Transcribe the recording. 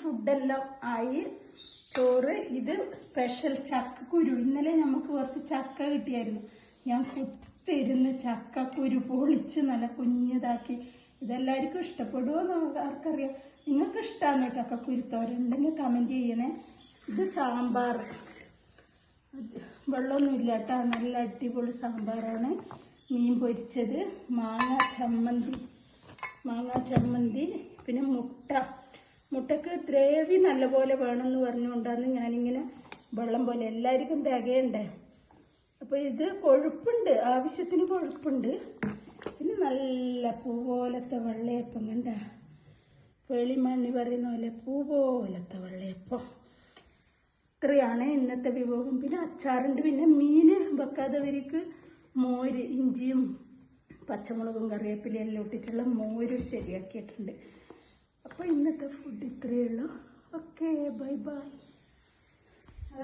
ഫുഡെല്ലാം ആയി. ചോറ്, ഇത് സ്പെഷ്യൽ ചക്കക്കുരു. ഇന്നലെ നമുക്ക് കുറച്ച് ചക്ക കിട്ടിയായിരുന്നു. ഞാൻ കുത്തിരുന്ന് ചക്കക്കുരു പൊളിച്ച് നല്ല കുഞ്ഞതാക്കി. ഇതെല്ലാവർക്കും ഇഷ്ടപ്പെടുമോ എന്ന് ആർക്കറിയാം. നിങ്ങൾക്ക് ഇഷ്ടമാണോ ചക്കക്കുരു തോരൻ? ഉണ്ടെങ്കിൽ കമൻറ്റ് ചെയ്യണേ. ഇത് സാമ്പാർ, വെള്ളമൊന്നുമില്ല കേട്ടോ, നല്ല അടിപൊളി സാമ്പാറാണ്. മീൻ പൊരിച്ചത്, മാങ്ങ ചമ്മന്തി, പിന്നെ മുട്ടക്ക് ഗ്രേവി നല്ലപോലെ വേണമെന്ന് പറഞ്ഞുകൊണ്ടാണ് ഞാനിങ്ങനെ വെള്ളം പോലെ. എല്ലാവർക്കും തികയണ്ടേ. അപ്പോൾ ഇത് കൊഴുപ്പുണ്ട്, ആവശ്യത്തിന് കൊഴുപ്പുണ്ട്. പിന്നെ നല്ല പൂ പോലത്തെ വെള്ളയപ്പം, കണ്ട വെളിമണ്ണി പറയുന്ന പോലെ പൂ പോലത്തെ വെള്ളയപ്പം. ഇത്രയാണ് ഇന്നത്തെ വിഭവം. പിന്നെ അച്ചാറുണ്ട്. പിന്നെ മീൻ വെക്കാത്തവർക്ക് മോര്, ഇഞ്ചിയും പച്ചമുളകും കറിവേപ്പിലയും എല്ലാം ഇട്ടിട്ടുള്ള മോര് ശരിയാക്കിയിട്ടുണ്ട്. അപ്പോൾ ഇന്നത്തെ ഫുഡ് ഇത്രയേ ഉള്ളൂ. Okay, bye bye.